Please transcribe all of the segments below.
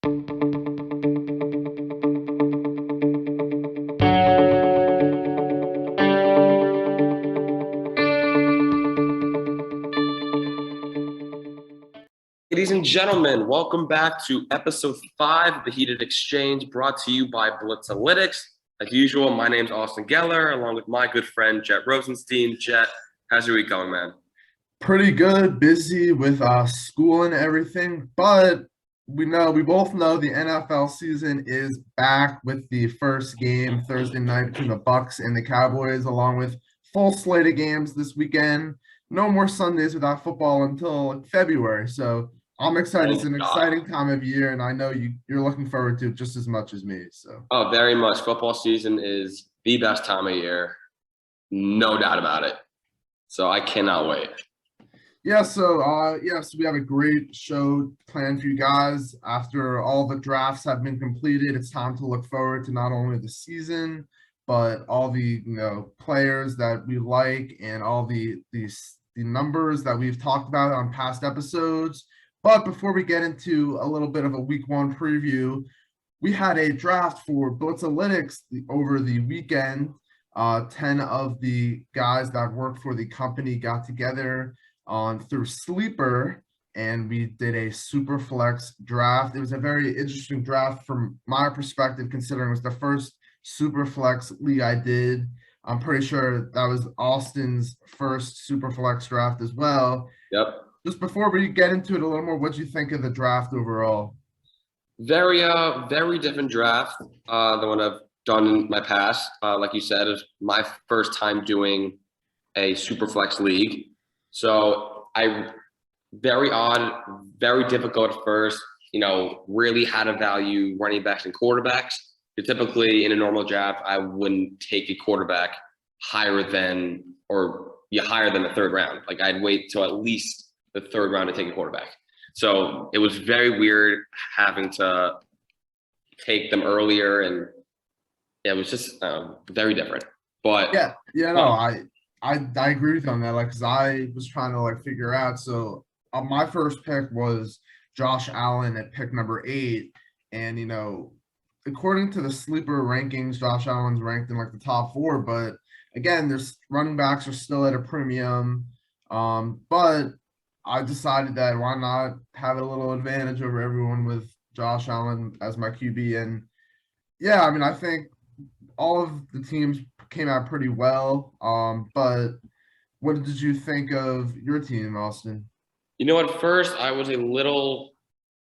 Ladies and gentlemen, welcome back to episode 5 of the Heated Exchange, brought to you by Blitzalytics. As usual, my name's Austin Geller, along with my good friend Jett Rosenstein. Jett, how's your week going, man? Pretty good, busy with school and everything, but we both know the NFL season is back with the first game Thursday night between the Bucs and the Cowboys, along with full slate of games this weekend. No more Sundays without football until February, so I'm excited. It's an exciting time of year, and I know you're looking forward to it just as much as me. Oh, very much. Football season is the best time of year, no doubt about it. So I cannot wait. Yeah, so we have a great show planned for you guys. After all the drafts have been completed, it's time to look forward to not only the season, but all the players that we like and all the numbers that we've talked about on past episodes. But before we get into a little bit of a week 1 preview, we had a draft for Blitzalytics over the weekend. 10 of the guys that work for the company got together through Sleeper, and we did a super flex draft. It was a very interesting draft from my perspective, considering it was the first super flex league I did. I'm pretty sure that was Austin's first super flex draft as well. Yep. Just before we get into it a little more, what do you think of the draft overall? Very different draft than what I've done in my past. Like you said, it's my first time doing a super flex league. So very odd, very difficult at first, really had to value running backs and quarterbacks. Typically in a normal draft, I wouldn't take a quarterback higher than the third round. Like I'd wait till at least the third round to take a quarterback. So it was very weird having to take them earlier, and it was just very different. But I agree with you on that. Because I was trying to figure out. So my first pick was Josh Allen at pick number 8, and according to the sleeper rankings, Josh Allen's ranked in the top 4. But again, there's running backs are still at a premium. But I decided that why not have a little advantage over everyone with Josh Allen as my QB. And yeah, I think all of the teams came out pretty well. But what did you think of your team, Austin? At first I was a little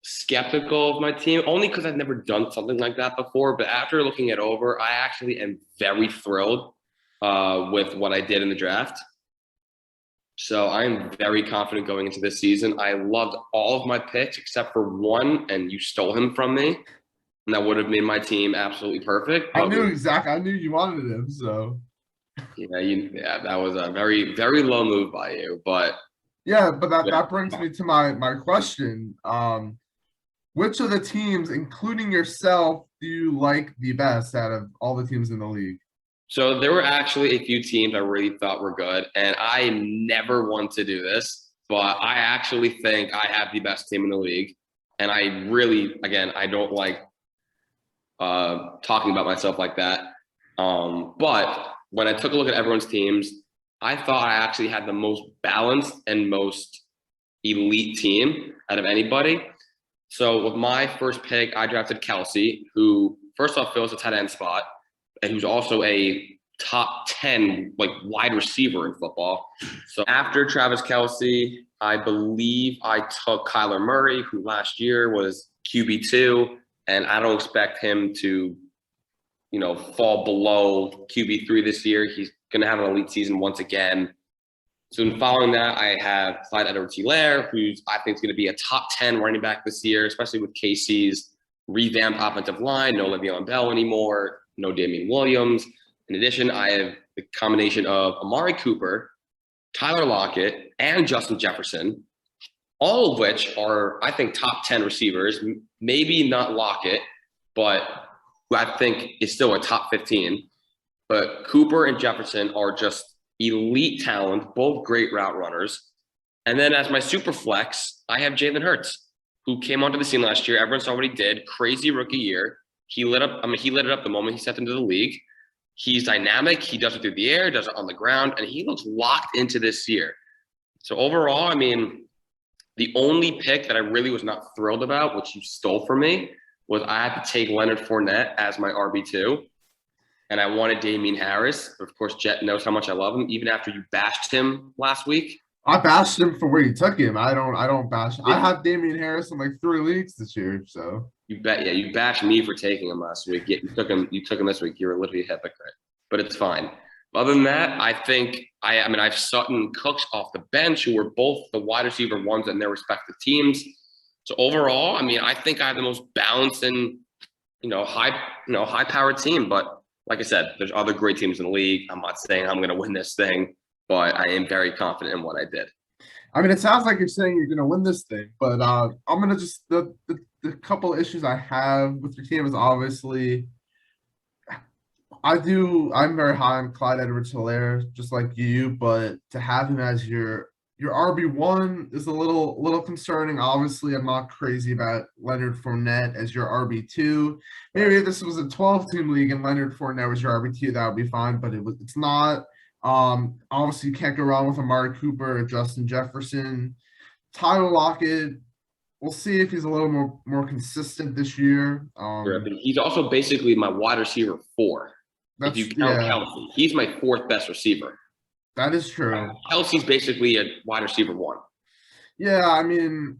skeptical of my team, only because I've never done something like that before. But after looking it over, I actually am very thrilled with what I did in the draft. So I'm very confident going into this season. I loved all of my picks except for one, and you stole him from me. And that would have made my team absolutely perfect. I knew you wanted him, so. Yeah, that was a very, very low move by you. But that brings me to my question. Which of the teams, including yourself, do you like the best out of all the teams in the league? So there were actually a few teams I really thought were good, and I never want to do this, but I actually think I have the best team in the league. And I really, again, I don't like talking about myself like that. But when I took a look at everyone's teams, I thought I actually had the most balanced and most elite team out of anybody. So with my first pick, I drafted Kelsey, who first off fills a tight end spot, and who's also a top 10 wide receiver in football. So after Travis Kelsey, I believe I took Kyler Murray, who last year was QB2, and I don't expect him to, fall below QB3 this year. He's going to have an elite season once again. So in following that, I have Clyde Edwards-Helaire, who I think is going to be a top 10 running back this year, especially with KC's revamped offensive line. No Le'Veon Bell anymore. No Damian Williams. In addition, I have the combination of Amari Cooper, Tyler Lockett, and Justin Jefferson, all of which are, I think, top 10 receivers. Maybe not Lockett, but who I think is still a top 15. But Cooper and Jefferson are just elite talent, both great route runners. And then as my super flex, I have Jalen Hurts. who came onto the scene last year. Everyone saw what he did. Crazy rookie year. He lit up. I mean, he lit it up the moment he stepped into the league. He's dynamic. He does it through the air, does it on the ground, and he looks locked into this year. So overall, I mean, the only pick that I really was not thrilled about, which you stole from me, was I had to take Leonard Fournette as my RB2. And I wanted Damian Harris. Of course, Jett knows how much I love him, even after you bashed him last week. I bashed him for where you took him. I don't bash. I have Damian Harris in like 3 leagues this year. So You bashed me for taking him last week. You took him this week. You're literally a hypocrite. But it's fine. Other than that, I think I have Sutton and Cooks off the bench, who were both the wide receiver ones in their respective teams. So overall, I mean, I think I have the most balanced and high powered team. But like I said, there's other great teams in the league. I'm not saying I'm going to win this thing, but I am very confident in what I did. I mean, it sounds like you're saying you're going to win this thing, but I'm going to just the couple of issues I have with your team is obviously I'm very high on Clyde Edwards-Helaire, just like you, but to have him as your RB1 is a little concerning. Obviously, I'm not crazy about Leonard Fournette as your RB2. Maybe if this was a 12-team league and Leonard Fournette was your RB2, that would be fine, but it's not. Obviously, you can't go wrong with Amari Cooper or Justin Jefferson. Tyler Lockett, we'll see if he's a little more consistent this year. He's also basically my wide receiver 4. If you count Kelsey, he's my 4th best receiver. That is true. Kelsey's basically a wide receiver 1. Yeah, I mean,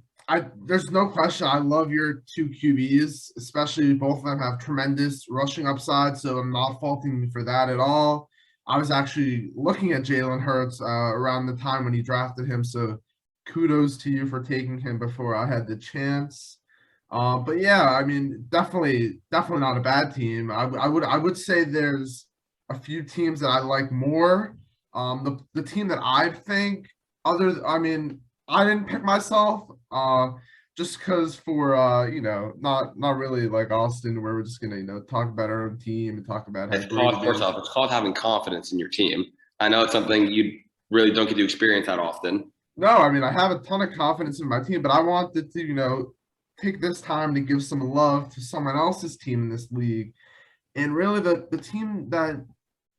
there's no question. I love your 2 QBs, especially both of them have tremendous rushing upside, so I'm not faulting you for that at all. I was actually looking at Jalen Hurts around the time when you drafted him, so kudos to you for taking him before I had the chance. But yeah, I mean, definitely not a bad team. I would say there's a few teams that I like more. The team that I think I didn't pick myself just because for not really like Austin, where we're just gonna talk about our own team and talk about it's called having confidence in your team. I know it's something you really don't get to experience that often. No, I mean, I have a ton of confidence in my team, but I wanted to take this time to give some love to someone else's team in this league. And really the team that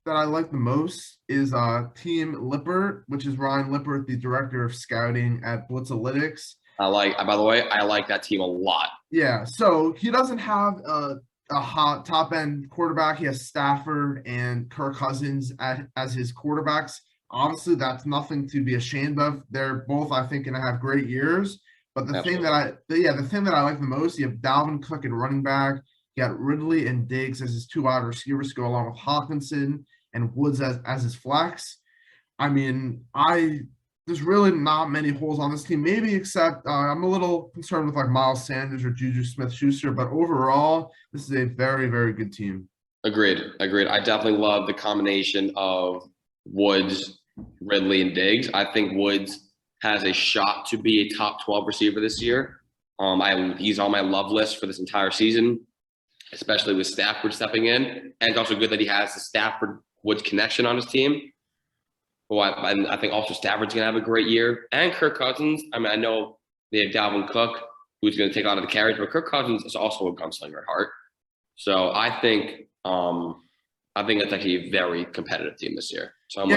I like the most is Team Lippert, which is Ryan Lippert, the director of scouting at Blitzalytics. By the way, I like that team a lot. Yeah, so he doesn't have a hot top end quarterback. He has Stafford and Kirk Cousins as his quarterbacks. Obviously, that's nothing to be ashamed of. They're both, I think, going to have great years. But the thing that I like the most, you have Dalvin Cook at running back. You got Ridley and Diggs as his 2 wide receivers to go along with Hawkinson and Woods as his flex. I mean, there's really not many holes on this team, maybe except I'm a little concerned with like Miles Sanders or Juju Smith-Schuster, but overall, this is a very, very good team. Agreed. I definitely love the combination of Woods, Ridley, and Diggs. I think Woods has a shot to be a top 12 receiver this year. He's on my love list for this entire season, especially with Stafford stepping in. And it's also good that he has the Stafford-Woods connection on his team. Well, I think also Stafford's going to have a great year. And Kirk Cousins. I mean, I know they have Dalvin Cook, who's going to take a lot of the carries, but Kirk Cousins is also a gunslinger at heart. So I think that's actually a very competitive team this year. So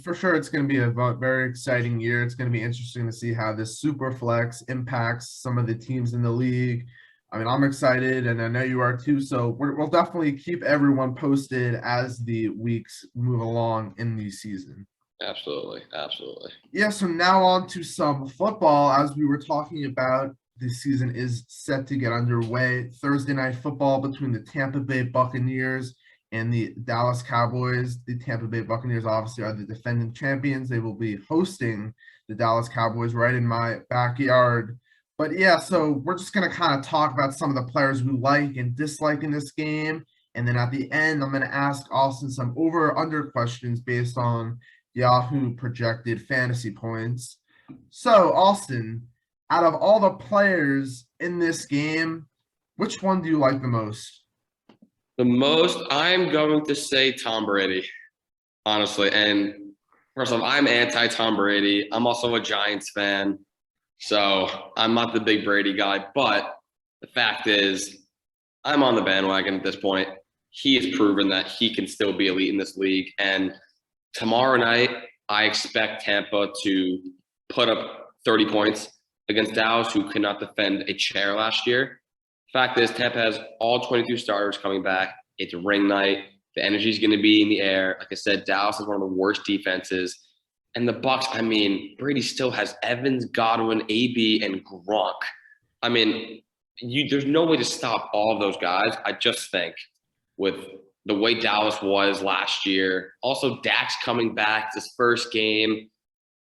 for sure it's gonna be a very exciting year. It's gonna be interesting to see how this super flex impacts some of the teams in the league. I mean, I'm excited, and I know you are too. So we'll definitely keep everyone posted as the weeks move along in the season. Absolutely. Yeah. So now on to some football. As we were talking about, the season is set to get underway. Thursday night football between the Tampa Bay Buccaneers and the Dallas Cowboys. The Tampa Bay Buccaneers obviously are the defending champions. They will be hosting the Dallas Cowboys right in my backyard. But yeah, so we're just going to kind of talk about some of the players we like and dislike in this game. And then at the end, I'm going to ask Austin some over/under questions based on Yahoo projected fantasy points. So Austin, out of all the players in this game, which one do you like the most? The most, I'm going to say Tom Brady, honestly. And first off, I'm anti-Tom Brady. I'm also a Giants fan. So I'm not the big Brady guy, but the fact is, I'm on the bandwagon at this point. He has proven that he can still be elite in this league. And tomorrow night, I expect Tampa to put up 30 points against Dallas, who could not defend a chair last year. Fact is, Tampa has all 22 starters coming back. It's ring night. The energy is going to be in the air. Like I said, Dallas is one of the worst defenses. And the Bucks, I mean, Brady still has Evans, Godwin, AB, and Gronk. I mean, there's no way to stop all of those guys. I just think with the way Dallas was last year, also Dak's coming back, this first game.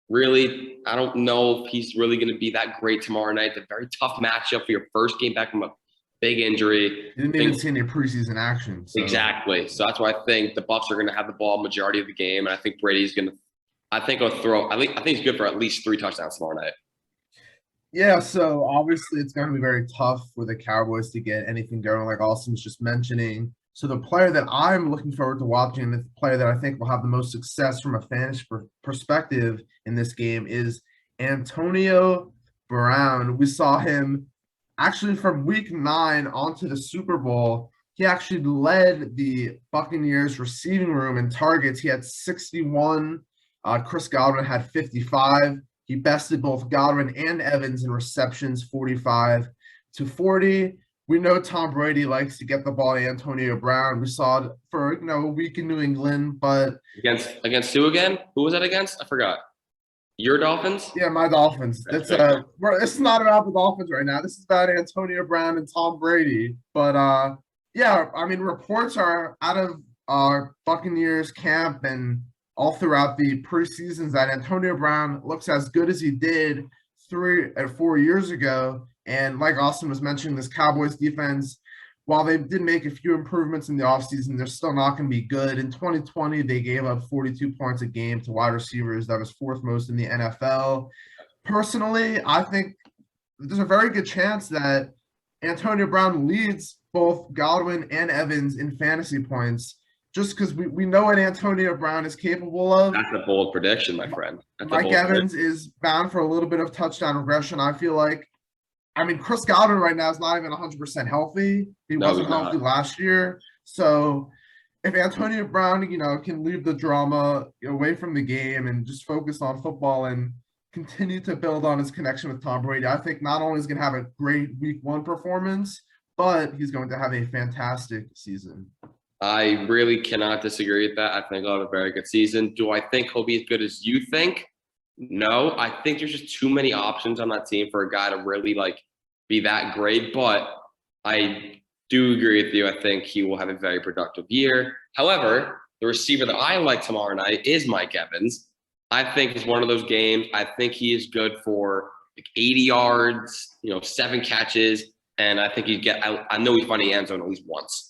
Really, I don't know if he's really going to be that great tomorrow night. It's a very tough matchup for your first game back from a big injury. You didn't even see any preseason action. So. Exactly. So that's why I think the Bucks are going to have the ball majority of the game, and I think Brady's going to. I think he'll throw. I think he's good for at least 3 touchdowns tomorrow night. Yeah, so obviously it's going to be very tough for the Cowboys to get anything going, like Austin was just mentioning. So the player that I'm looking forward to watching, the player that I think will have the most success from a fantasy perspective in this game is Antonio Brown. We saw him actually from week 9 onto the Super Bowl. He actually led the Buccaneers receiving room in targets. He had 61. Chris Godwin had 55. He bested both Godwin and Evans in receptions, 45-40. We know Tom Brady likes to get the ball to Antonio Brown. We saw it for a week in New England, but against who again? Who was that against? I forgot. Your Dolphins? Yeah, my Dolphins. It's not about the Dolphins right now. This is about Antonio Brown and Tom Brady. But yeah, I mean, reports are out of Buccaneers camp and all throughout the preseasons that Antonio Brown looks as good as he did 3 or 4 years ago. And like Austin was mentioning, this Cowboys defense, while they did make a few improvements in the offseason, they're still not going to be good. In 2020, they gave up 42 points a game to wide receivers. That was 4th most in the NFL. Personally, I think there's a very good chance that Antonio Brown leads both Godwin and Evans in fantasy points, just because we know what Antonio Brown is capable of. That's a bold prediction, my friend. Mike Evans is bound for a little bit of touchdown regression, I feel like. I mean, Chris Godwin right now is not even 100% healthy. He wasn't healthy last year. So if Antonio Brown, can leave the drama away from the game and just focus on football and continue to build on his connection with Tom Brady, I think not only is going to have a great week 1 performance, but he's going to have a fantastic season. I really cannot disagree with that. I think he'll have a very good season. Do I think he'll be as good as you think? No, I think there's just too many options on that team for a guy to really be that great. But I do agree with you. I think he will have a very productive year. However, the receiver that I like tomorrow night is Mike Evans. I think it's one of those games. I think he is good for 80 yards, 7 catches, and I think I know he's finding the end zone at least once.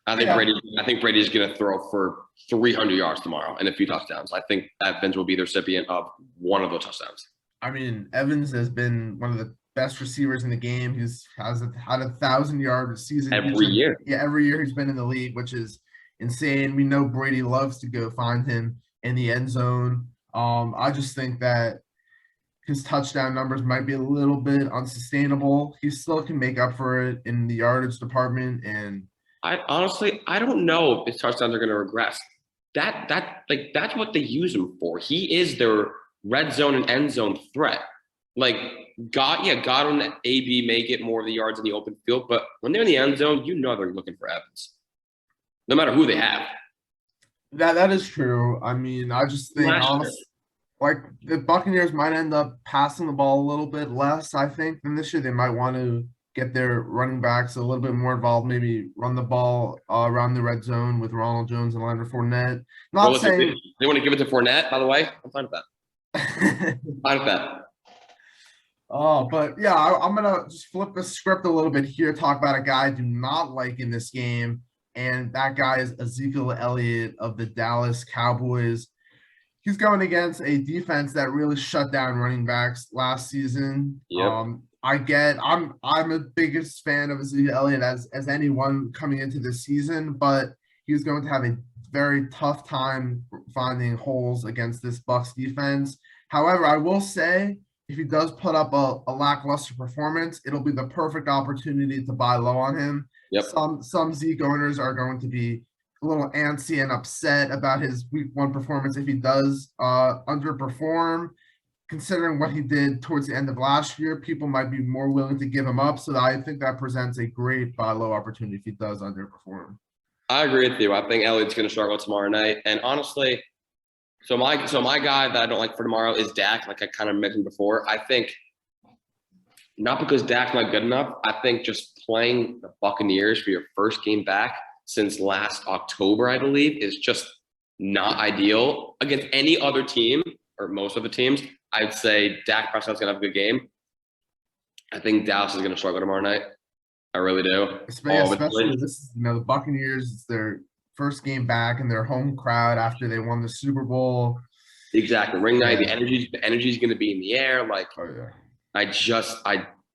I think Brady's going to throw for 300 yards tomorrow and a few touchdowns. I think Evans will be the recipient of one of those touchdowns. I mean, Evans has been one of the best receivers in the game. Has had a 1,000-yard season every year. Yeah, every year he's been in the league, which is insane. We know Brady loves to go find him in the end zone. I just think that his touchdown numbers might be a little bit unsustainable. He still can make up for it in the yardage department, and I don't know if his touchdowns are going to regress. That's what they use him for. He is their red zone and end zone threat. Godwin and AB may get more of the yards in the open field, but when they're in the end zone, they're looking for Evans, no matter who they have. That is true. I mean, I just think honestly, the Buccaneers might end up passing the ball a little bit less, I think, than this year. They might want to get their running backs a little bit more involved, maybe run the ball around the red zone with Ronald Jones and Leonard Fournette. Not saying they want to give it to Fournette, by the way. I'm fine with that. Fine with that. Oh, but yeah, I'm going to just flip the script a little bit here, talk about a guy I do not like in this game, and that guy is Ezekiel Elliott of the Dallas Cowboys. He's going against a defense that really shut down running backs last season. Yep. I'm a biggest fan of Ezekiel Elliott as anyone coming into this season, but he's going to have a very tough time finding holes against this Bucs defense. However, I will say if he does put up a lackluster performance, it'll be the perfect opportunity to buy low on him. Yep. Some Zeke owners are going to be a little antsy and upset about his week 1 performance if he does underperform. Considering what he did towards the end of last year, people might be more willing to give him up. So I think that presents a great buy low opportunity if he does underperform. I agree with you. I think Elliott's going to struggle tomorrow night. And honestly, so my guy that I don't like for tomorrow is Dak, like I kind of mentioned before. I think not because Dak's not good enough. I think just playing the Buccaneers for your first game back since last October, I believe, is just not ideal against any other team or most of the teams. I'd say Dak Prescott's going to have a good game. I think Dallas is going to struggle tomorrow night. I really do. Especially this, the Buccaneers, it's their first game back and their home crowd after they won the Super Bowl. Exactly. Ring night, the energy is going to be in the air. Like,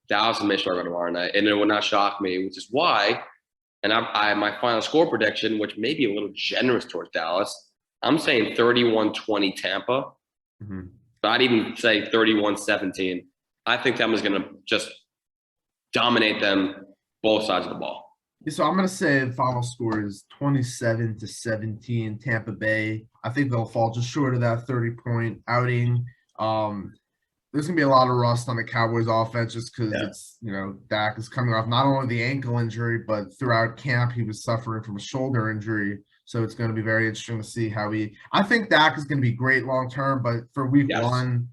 Dallas may struggle tomorrow night, and it would not shock me, which is why, and I my final score prediction, which may be a little generous towards Dallas, I'm saying 31-20 Tampa. Mm-hmm. But I'd even say 31-17. I think Tampa's going to just dominate them both sides of the ball. So I'm going to say the final score is 27-17 Tampa Bay. I think they'll fall just short of that 30-point outing. There's going to be a lot of rust on the Cowboys offense just because it's, Dak is coming off not only the ankle injury, but throughout camp, he was suffering from a shoulder injury. So it's going to be very interesting to see how I think Dak is going to be great long-term, but for week 1,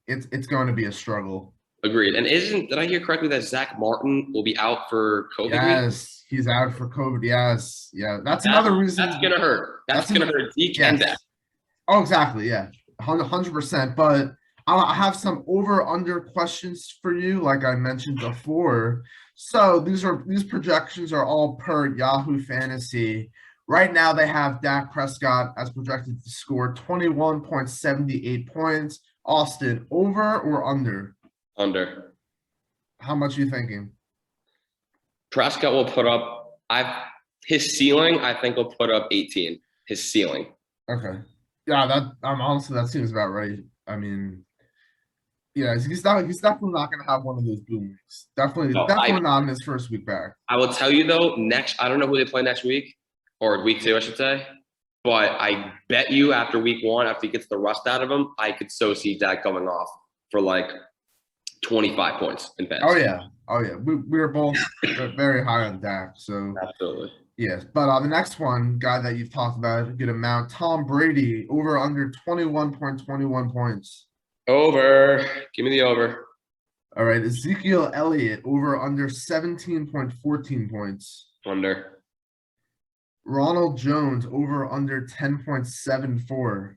it's going to be a struggle. Agreed. And did I hear correctly that Zach Martin will be out for COVID? Yes, he's out for COVID. Yes. Yeah. That's another reason. That's going to hurt. That's going to hurt Zeke and Dak. Oh, exactly. Yeah. 100%. But I have some over-under questions for you, like I mentioned before. So these projections are all per Yahoo Fantasy. Right now, they have Dak Prescott as projected to score 21.78 points. Austin, over or under? Under. How much are you thinking? Prescott will put up his ceiling, I think will put up 18. His ceiling. Okay. Yeah, honestly that seems about right. I mean, yeah, he's definitely not gonna have one of those boom weeks. Definitely not in his first week back. I will tell you though, I don't know who they play next week, or week 2, I should say. But I bet you after week 1, after he gets the rust out of him, I could so see Dak going off for like 25 points in fantasy. Oh yeah. We were both very high on Dak. So absolutely. Yes. But the next one, guy that you've talked about a good amount, Tom Brady, over under 21.21 points. Over. Give me the over. All right. Ezekiel Elliott, over under 17.14 points. Under. Ronald Jones, over under 10.74.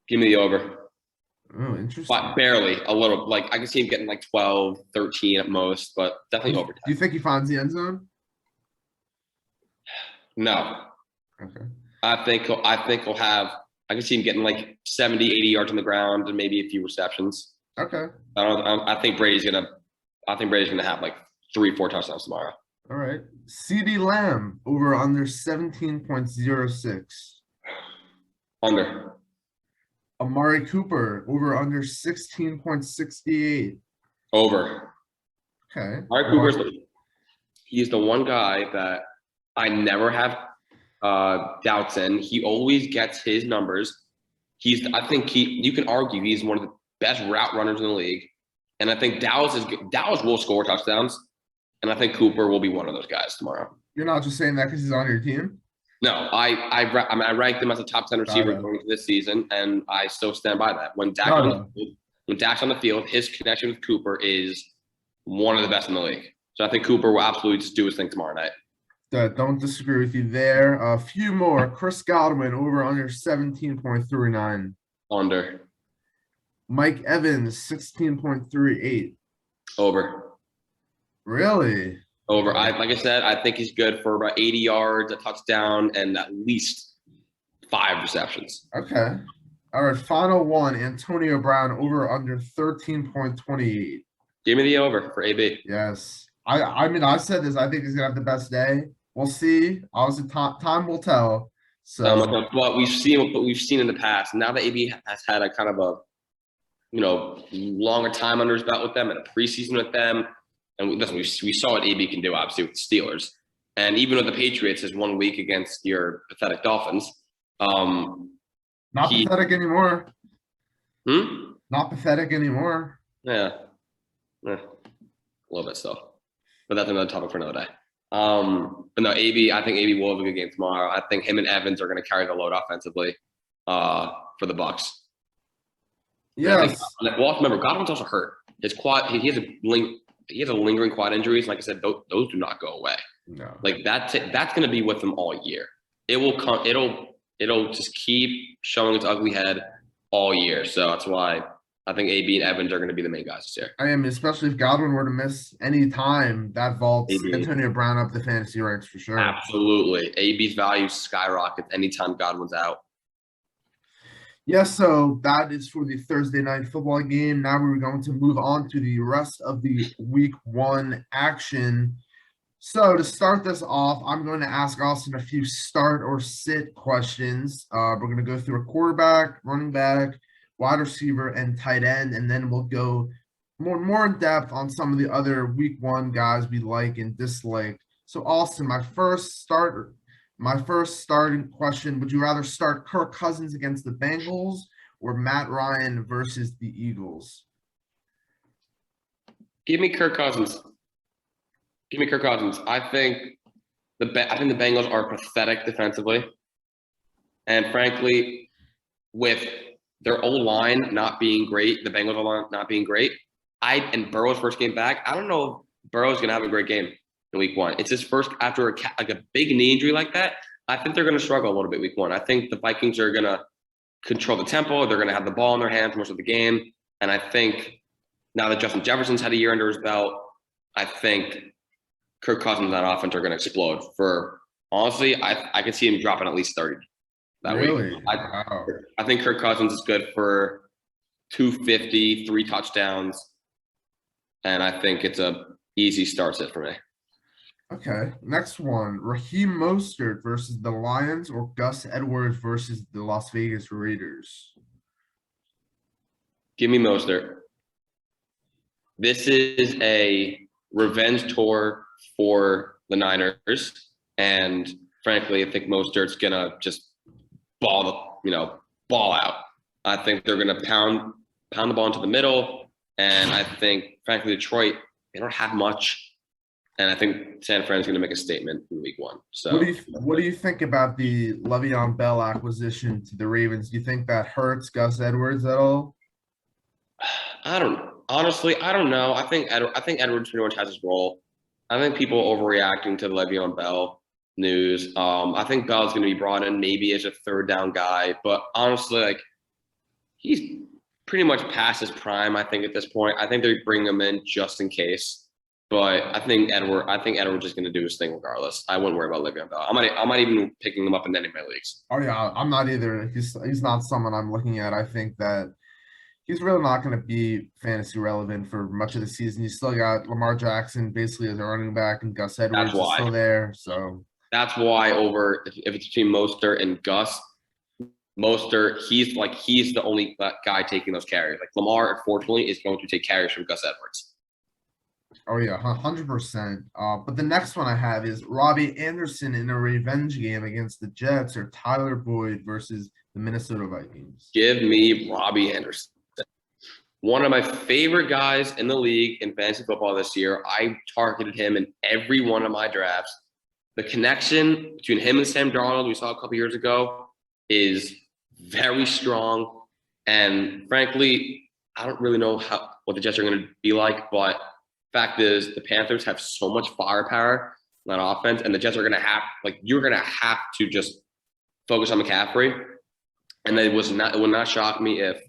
Give me the over. Oh, interesting. But barely, a little. Like, I can see him getting like 12, 13 at most, but definitely over 10. Do you think he finds the end zone? No. Okay. I think he'll have – I can see him getting like 70, 80 yards on the ground and maybe a few receptions. Okay. I think Brady's gonna have like 3-4 touchdowns tomorrow. All right. CeeDee Lamb, over under 17.06. Under. Amari Cooper, over under 16.68. Over. Okay. Amari Cooper's he's the one guy that I never have doubts in. He always gets his numbers. I think you can argue he's one of the best route runners in the league. And I think Dallas will score touchdowns. And I think Cooper will be one of those guys tomorrow. You're not just saying that because he's on your team? No, I ranked him as a top 10 receiver going into this season, and I still stand by that. When Dak's on the field, his connection with Cooper is one of the best in the league. So I think Cooper will absolutely just do his thing tomorrow night. Don't disagree with you there. A few more. Chris Godwin, over under 17.39. Under. Mike Evans, 16.38. Over. Really? Over. Like I said, I think he's good for about 80 yards, a touchdown, and at least 5 receptions. Okay. All right. Final one. Antonio Brown, over under 13.28. Give me the over for AB. Yes. I mean, I said this. I think he's gonna have the best day. We'll see. Obviously, time will tell. So, but we've seen in the past. Now that AB has had a kind of longer time under his belt with them and a preseason with them. And listen, we saw what AB can do, obviously, with the Steelers. And even with the Patriots, his 1 week against your pathetic Dolphins. Not pathetic anymore. Hmm? Not pathetic anymore. Yeah. A little bit still. But that's another topic for another day. But no, I think AB will have a good game tomorrow. I think him and Evans are going to carry the load offensively for the Bucs. Yes. Well, remember, Godwin's also hurt. His quad, he has a lingering quad injuries. Like I said, those do not go away. No. Like that's going to be with him all year. It will come. It'll just keep showing its ugly head all year. So that's why I think AB and Evans are going to be the main guys this year. I am, especially if Godwin were to miss any time, that vaults Antonio Brown up the fantasy ranks for sure. Absolutely. AB's value skyrockets anytime Godwin's out. Yes, so that is for the Thursday night football game. Now we're going to move on to the rest of the week 1 action. So to start this off, I'm going to ask Austin a few start or sit questions. We're going to go through a quarterback, running back, wide receiver, and tight end, and then we'll go more in depth on some of the other week 1 guys we like and dislike. So Austin, my first starting question, would you rather start Kirk Cousins against the Bengals or Matt Ryan versus the Eagles? Give me Kirk Cousins. I think the Bengals are pathetic defensively. And frankly, with their O-line not being great, the Bengals O-line not being great, and Burrow's first game back, I don't know if Burrow's going to have a great game in week 1. It's his first after a big knee injury like that. I think they're going to struggle a little bit week 1. I think the Vikings are going to control the tempo. They're going to have the ball in their hands most of the game. And I think now that Justin Jefferson's had a year under his belt, I think Kirk Cousins and that offense are going to explode. Honestly, I could see him dropping at least 30 that really? week. Wow. I think Kirk Cousins is good for 250, 3 touchdowns. And I think it's a easy start sit for me. Okay, next one. Raheem Mostert versus the Lions or Gus Edwards versus the Las Vegas Raiders? Give me Mostert. This is a revenge tour for the Niners. And frankly, I think Mostert's going to just ball out. I think they're going to pound the ball into the middle. And I think, frankly, Detroit, they don't have much. And I think San Fran's going to make a statement in week 1. So what do you think about the Le'Veon Bell acquisition to the Ravens? Do you think that hurts Gus Edwards at all? I don't know. Honestly, I don't know. I think Edwards pretty much has his role. I think people are overreacting to the Le'Veon Bell news. I think Bell's going to be brought in maybe as a third down guy, but honestly, he's pretty much past his prime. I think at this point, I think they're bringing him in just in case. But I think Edwards is going to do his thing regardless. I wouldn't worry about Le'Veon Bell. I'm not even picking him up in any of my leagues. Oh yeah, I'm not either. He's not someone I'm looking at. I think that he's really not going to be fantasy relevant for much of the season. You still got Lamar Jackson basically as a running back, and Gus Edwards is still there. So that's why if it's between Mostert and Gus, Mostert, he's the only guy taking those carries. Like Lamar, unfortunately, is going to take carries from Gus Edwards. Oh yeah, 100%. But the next one I have is Robbie Anderson in a revenge game against the Jets or Tyler Boyd versus the Minnesota Vikings. Give me Robbie Anderson. One of my favorite guys in the league in fantasy football this year. I targeted him in every one of my drafts. The connection between him and Sam Darnold we saw a couple years ago is very strong. And frankly, I don't really know what the Jets are going to be like, but fact is the Panthers have so much firepower on offense, and the Jets are going to you're going to have to just focus on McCaffrey. And it would not shock me if,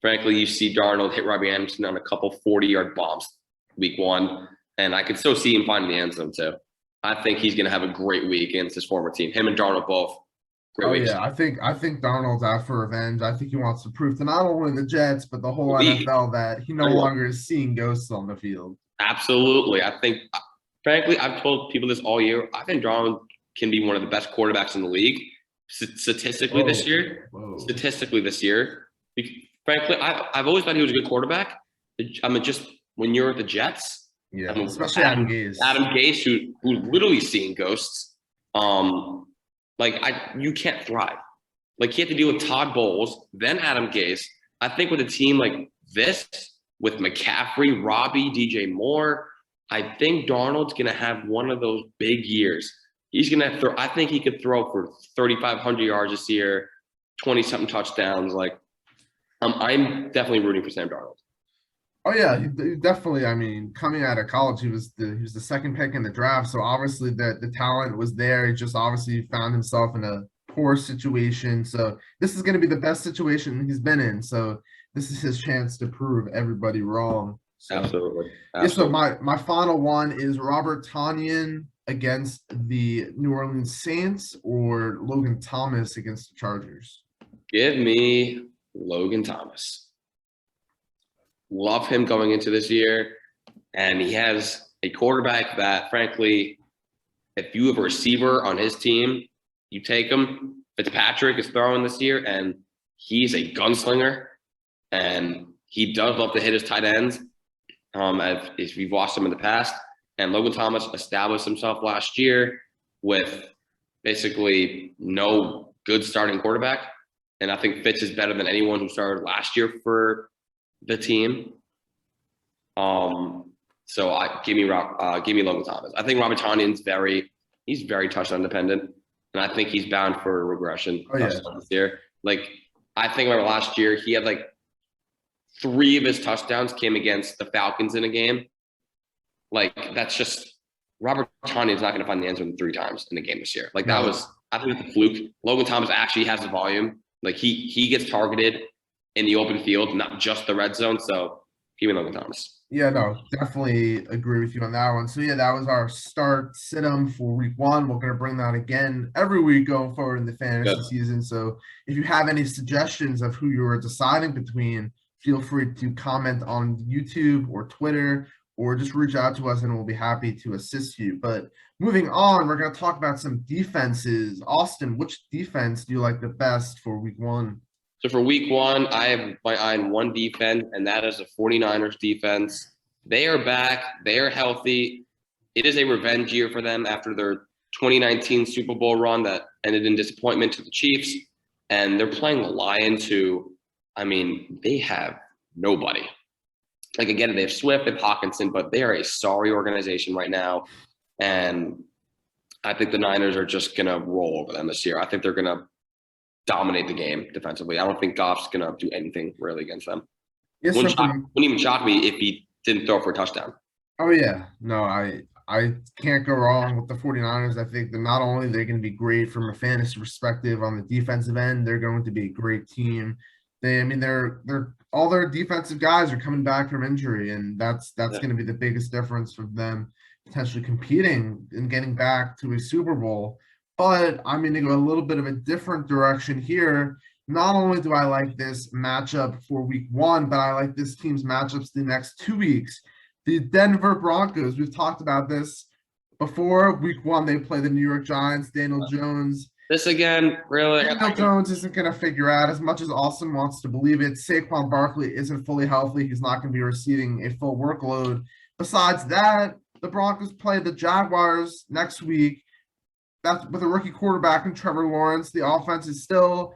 frankly, you see Darnold hit Robbie Anderson on a couple 40-yard bombs week 1, and I could still see him finding the end zone too. I think he's going to have a great week against his former team. Him and Darnold both great weeks. Yeah, I think Darnold's out for revenge. I think he wants to prove to not only the Jets but the whole NFL that he no longer is seeing ghosts on the field. Absolutely. I think, frankly, I've told people this all year. I think Darnold can be one of the best quarterbacks in the league statistically this year. Statistically this year. frankly, I've always thought he was a good quarterback. I mean, just when you're at the Jets, Yeah, I mean, especially Adam Gase. Adam Gase, who's literally seeing ghosts. You can't thrive. Like he had to deal with Todd Bowles, then Adam Gase. I think with a team like this, with McCaffrey, Robbie, DJ Moore, I think Darnold's gonna have one of those big years. He's gonna throw. I think he could throw for 3,500 yards this year, 20-something touchdowns. Like, I'm definitely rooting for Sam Darnold. Oh yeah, he definitely. I mean, coming out of college, he was the second pick in the draft. So obviously the talent was there. He just obviously found himself in a poor situation. So this is going to be the best situation he's been in. So this is his chance to prove everybody wrong. So, Absolutely. Yeah. So my final one is Robert Tonyan against the New Orleans Saints or Logan Thomas against the Chargers. Give me Logan Thomas. Love him going into this year. And he has a quarterback that, frankly, if you have a receiver on his team, you take him. Fitzpatrick is throwing this year, and he's a gunslinger. And he does love to hit his tight ends, if you've watched him in the past. And Logan Thomas established himself last year with basically no good starting quarterback. And I think Fitz is better than anyone who started last year for the team. Give me Logan Thomas. I think Robert Tonyan's he's very touchdown dependent, and I think he's bound for regression this year. Like, I think about last year, he had like 3 of his touchdowns came against the Falcons in a game. Like, that's just Robert Tonyan's not going to find the end zone 3 times in a game this year. Like, that was, I think it's a fluke. Logan Thomas actually has the volume. Like, he gets targeted in the open field, not just the red zone. So give me Logan Thomas. Yeah, no, definitely agree with you on that one. So yeah, that was our start sit-em for week 1. We're going to bring that again every week going forward in the fantasy season. So if you have any suggestions of who you're deciding between, feel free to comment on YouTube or Twitter, or just reach out to us and we'll be happy to assist you. But moving on, we're going to talk about some defenses. Austin, which defense do you like the best for week 1? So for week 1, I have my eye on one defense, and that is the 49ers defense. They are back. They are healthy. It is a revenge year for them after their 2019 Super Bowl run that ended in disappointment to the Chiefs. And they're playing the Lions, who, I mean, they have nobody. Like, again, they have Swift and Hawkinson, but they are a sorry organization right now. And I think the Niners are just going to roll over them this year. I think they're going to dominate the game defensively. I don't think Goff's going to do anything really against them. Yes, wouldn't even shock me if he didn't throw for a touchdown. Oh, yeah. No, I can't go wrong with the 49ers. I think that not only they're going to be great from a fantasy perspective on the defensive end, they're going to be a great team. They're all their defensive guys are coming back from injury, and that's going to be the biggest difference for them potentially competing and getting back to a Super Bowl. But I'm going to go a little bit of a different direction here. Not only do I like this matchup for week 1, but I like this team's matchups the next 2 weeks. The Denver Broncos, we've talked about this before. Week 1, they play the New York Giants. Daniel Jones. This again, really? Daniel Jones isn't going to figure out, as much as Austin wants to believe it. Saquon Barkley isn't fully healthy. He's not going to be receiving a full workload. Besides that, the Broncos play the Jaguars next week. That's with a rookie quarterback in Trevor Lawrence. The offense is still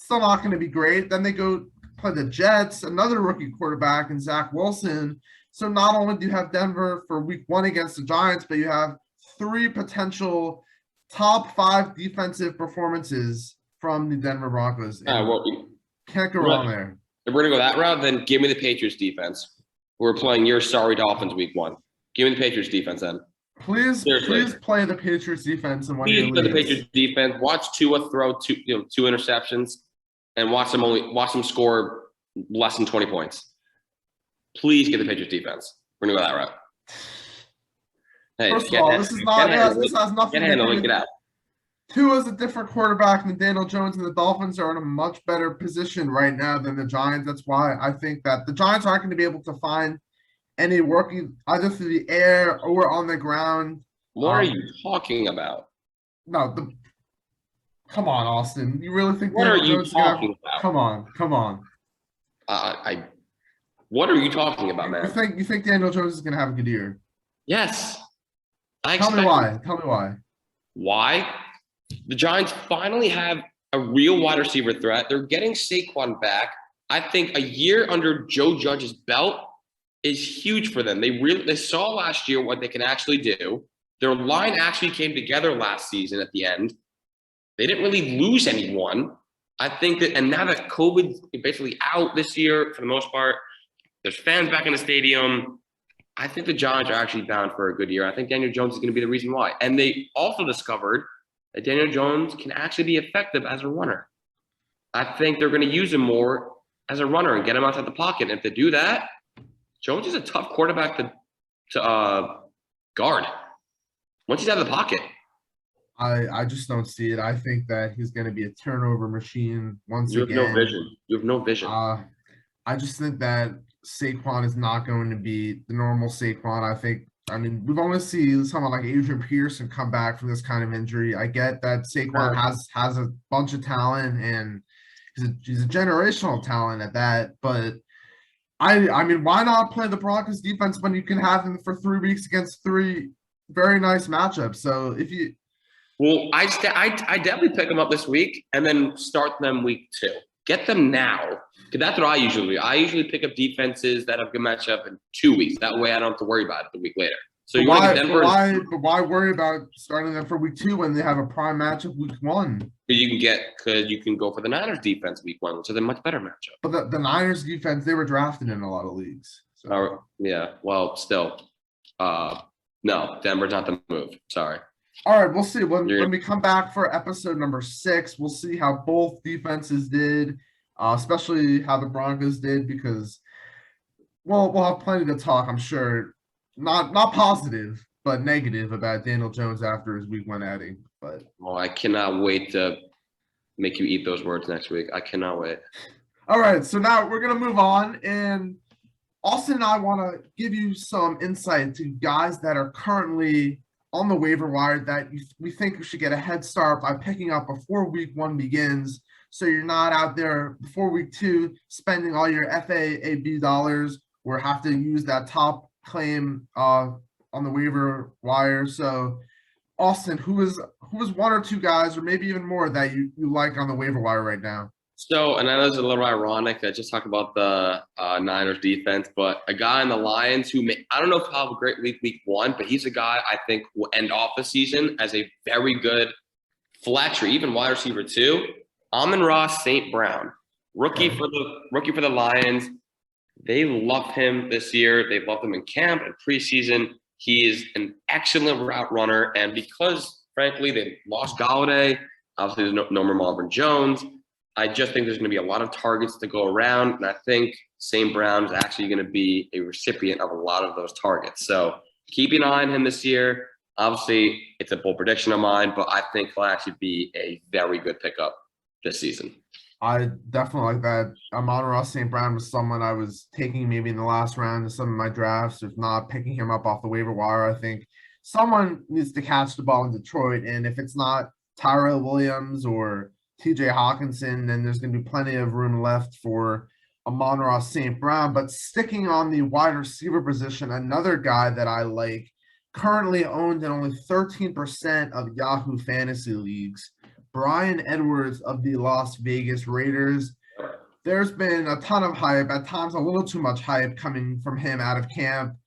not going to be great. Then they go play the Jets, another rookie quarterback in Zach Wilson. So not only do you have Denver for week 1 against the Giants, but you have 3 potential top 5 defensive performances from the Denver Broncos. Can't go wrong there. If we're going to go that route, then give me the Patriots defense. We're playing your sorry Dolphins week 1. Give me the Patriots defense then. Please play the Patriots defense in one of your leagues. Play the Patriots defense. Watch Tua throw 2 interceptions, and watch them score less than 20 points. Please get the Patriots defense. We're gonna go that route. Hey, first of all, this has nothing to do with it. Tua's a different quarterback than Daniel Jones, and the Dolphins are in a much better position right now than the Giants. That's why I think that the Giants aren't going to be able to find any working either through the air or on the ground. What are you talking about? No, come on, Austin. You really think what are you talking about? Come on. I what are you talking about, You man? think Daniel Jones is gonna have a good year? Yes, I Tell me expect. why. Tell me why. Why? The Giants finally have a real wide receiver threat. They're getting Saquon back. I think a year under Joe Judge's belt is huge for them. They saw last year what they can actually do. Their line actually came together last season at the end. They didn't really lose anyone. I think that, and now that COVID's basically out this year for the most part, there's fans back in the stadium. I think the Giants are actually bound for a good year. I think Daniel Jones is going to be the reason why. And they also discovered that Daniel Jones can actually be effective as a runner. I think they're going to use him more as a runner and get him outside the pocket. And if they do that, Jones is a tough quarterback to guard once he's out of the pocket. I just don't see it. I think that he's gonna be a turnover machine once You have no again. vision. You have no vision. I just think that Saquon is not going to be the normal Saquon. I mean, we've only seen someone like Adrian Peterson come back from this kind of injury. I get that Saquon has a bunch of talent and he's a generational talent at that, but I mean, why not play the Broncos defense when you can have them for 3 weeks against three very nice matchups? So if you Well, I definitely pick them up this week and then start them week 2. Get them now. Because that's what I usually do. I usually pick up defenses that have a good matchup in 2 weeks. That way I don't have to worry about it the week later. So you want to get Denver? But why worry about starting them for week 2 when they have a prime matchup week 1? Because you can go for the Niners defense week 1, which is a much better matchup. But the Niners defense, they were drafted in a lot of leagues. So. Yeah, well, still. No, Denver's not the move. Sorry. All right, we'll see. When we come back for episode number 6, we'll see how both defenses did, especially how the Broncos did, because we'll have plenty to talk, I'm sure. Not positive, but negative about Daniel Jones after his week 1 outing. But I cannot wait to make you eat those words next week. I cannot wait. All right, so now we're gonna move on, and Austin and I want to give you some insight to guys that are currently on the waiver wire that we think you should get a head start by picking up before week 1 begins, so you're not out there before week 2 spending all your FAAB dollars or have to use that top claim on the waiver wire. So, Austin, who is 1 or 2 guys, or maybe even more, that you like on the waiver wire right now? So, and I know it's a little ironic. I just talked about the Niners defense, but a guy in the Lions I don't know if he'll have a great week 1, but he's a guy I think will end off the season as a very good flex or even wide receiver too. Amon-Ra St. Brown, rookie for the Lions. They love him this year. They've loved him in camp and preseason. He is an excellent route runner, and because frankly they lost Golladay, obviously there's no more Marvin Jones. I just think there's going to be a lot of targets to go around, and I think St. Brown is actually going to be a recipient of a lot of those targets. So keep an eye on him this year. Obviously, it's a bold prediction of mine, but I think he'll actually be a very good pickup this season. I definitely like that. Amon-Ra St. Brown was someone I was taking maybe in the last round of some of my drafts, if not picking him up off the waiver wire. I think someone needs to catch the ball in Detroit, and if it's not Tyrell Williams or TJ Hawkinson, then there's going to be plenty of room left for Amon-Ra St. Brown. But sticking on the wide receiver position, another guy that I like, currently owned in only 13% of Yahoo fantasy leagues, Bryan Edwards of the Las Vegas Raiders. There's been a ton of hype, at times a little too much hype coming from him out of camp.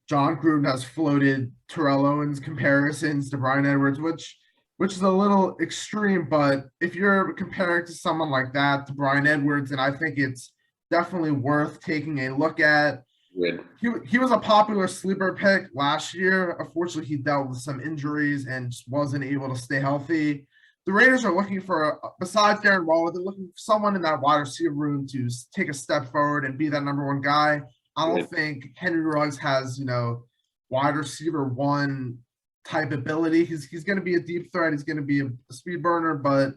John Gruden has floated Terrell Owens comparisons to Bryan Edwards, which is a little extreme, but if you're comparing to someone like that, to Bryan Edwards, and I think it's definitely worth taking a look at. He was a popular sleeper pick last year. Unfortunately, he dealt with some injuries and just wasn't able to stay healthy. The Raiders are looking for, besides Darren Waller, they're looking for someone in that wide receiver room to take a step forward and be that number 1 guy. I don't think Henry Ruggs has, wide receiver 1 type ability. He's going to be a deep threat. He's going to be a speed burner, but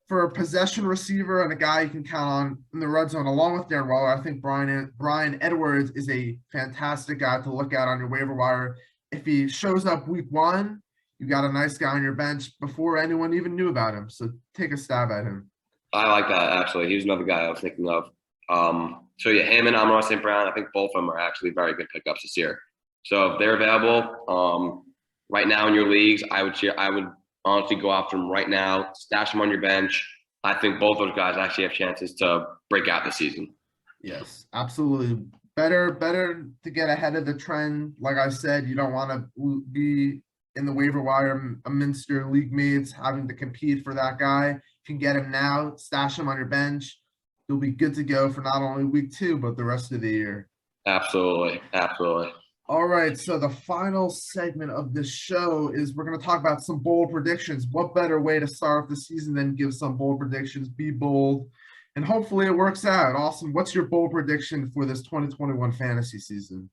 for a possession receiver and a guy you can count on in the red zone, along with Darren Waller, I think Bryan Edwards is a fantastic guy to look at on your waiver wire. If he shows up week 1, you got a nice guy on your bench before anyone even knew about him. So take a stab at him. I like that, actually. He's another guy I was thinking of. So yeah, him and Amon St. Brown, I think both of them are actually very good pickups this year. So if they're available, right now in your leagues, I would honestly go after them right now, stash them on your bench. I think both those guys actually have chances to break out this season. Yes, absolutely. Better to get ahead of the trend. Like I said, you don't want to be in the waiver wire amidst your league mates having to compete for that guy. You can get him now, stash him on your bench. You'll be good to go for not only week 2, but the rest of the year. Absolutely. Absolutely. All right, so the final segment of this show is we're going to talk about some bold predictions. What better way to start the season than give some bold predictions, be bold, and hopefully it works out. Awesome. What's your bold prediction for this 2021 fantasy season?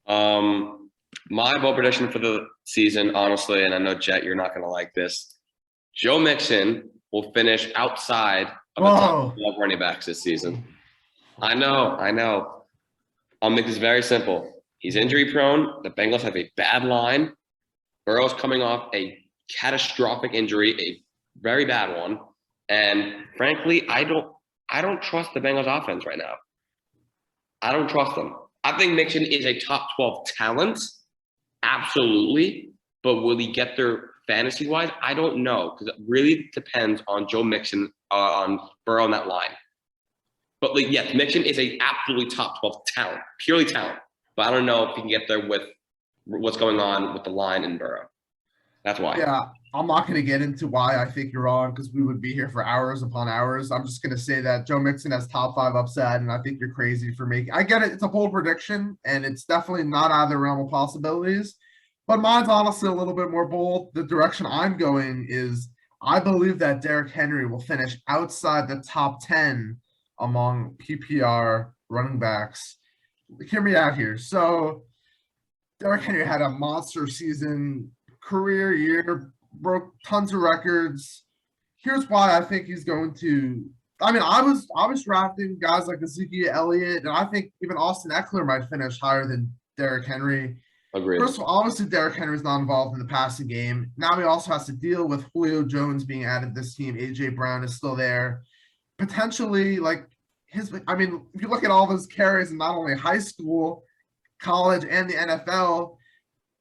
My bold prediction for the season, honestly, and I know, Jett, you're not going to like this, Joe Mixon will finish outside of the top 12 running backs this season. I know. I'll make this very simple. He's injury prone. The Bengals have a bad line. Burrow's coming off a catastrophic injury, a very bad one. And frankly, I don't trust the Bengals offense right now. I don't trust them. I think Mixon is a top 12 talent. Absolutely. But will he get there fantasy wise? I don't know, because it really depends on Joe Mixon, on Burrow on that line. But yes, Mixon is a absolutely top 12 talent, purely talent. But I don't know if he can get there with what's going on with the line in Burrow. That's why. Yeah, I'm not going to get into why I think you're wrong, because we would be here for hours upon hours. I'm just going to say that Joe Mixon has top 5 upside, and I think you're crazy for making. I get it. It's a bold prediction, and it's definitely not out of the realm of possibilities. But mine's honestly a little bit more bold. The direction I'm going is I believe that Derrick Henry will finish outside the top 10 among PPR running backs. Hear me out here. So Derrick Henry had a monster season, career year, broke tons of records. Here's why I think he's going to. I mean, I was drafting guys like Ezekiel Elliott, and I think even Austin Eckler might finish higher than Derrick Henry. Agreed. First of all, obviously Derrick Henry's not involved in the passing game. Now he also has to deal with Julio Jones being added to this team. AJ Brown is still there. Potentially, like if you look at all those carries in not only high school, college, and the NFL,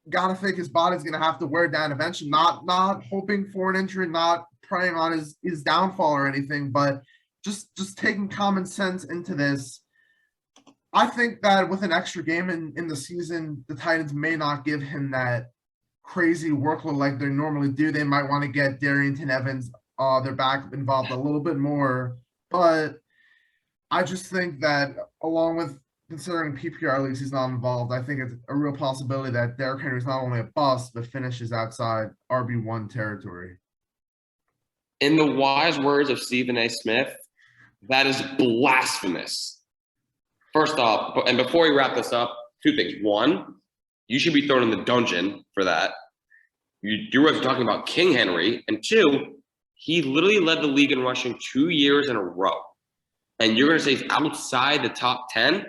gotta think his body's gonna have to wear down eventually. Not hoping for an injury, not preying on his downfall or anything, but just taking common sense into this. I think that with an extra game in the season, the Titans may not give him that crazy workload like they normally do. They might want to get Darrington Evans, their back, involved a little bit more. But I just think that along with considering PPR leagues he's not involved, I think it's a real possibility that Derrick Henry is not only a bust, but finishes outside RB1 territory. In the wise words of Stephen A. Smith, that is blasphemous. First off, and before we wrap this up, 2 things. 1, you should be thrown in the dungeon for that. You were talking about King Henry. And 2, he literally led the league in rushing 2 years in a row. And you're going to say he's outside the top 10?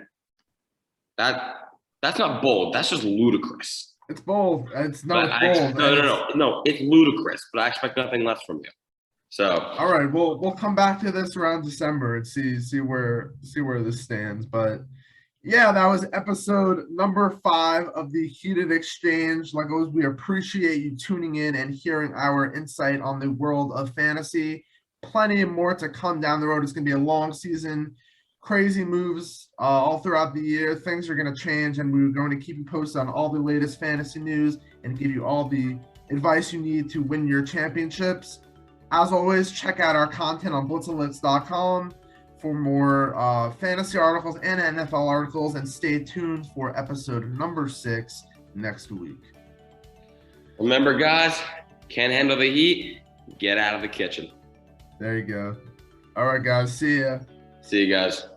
That's not bold. That's just ludicrous. It's bold. It's bold. No. It's ludicrous, but I expect nothing less from you. So all right, we'll come back to this around December and see where this stands. But yeah, that was episode number 5 of the Heated Exchange. Like always, we appreciate you tuning in and hearing our insight on the world of fantasy. Plenty more to come down the road. It's going to be a long season, crazy moves all throughout the year. Things are going to change, and we're going to keep you posted on all the latest fantasy news and give you all the advice you need to win your championships. As always, check out our content on Blitzalytics.com for more fantasy articles and NFL articles, and stay tuned for episode number 6 next week. Remember, guys, can't handle the heat, get out of the kitchen. There you go. All right, guys. See ya. See you guys.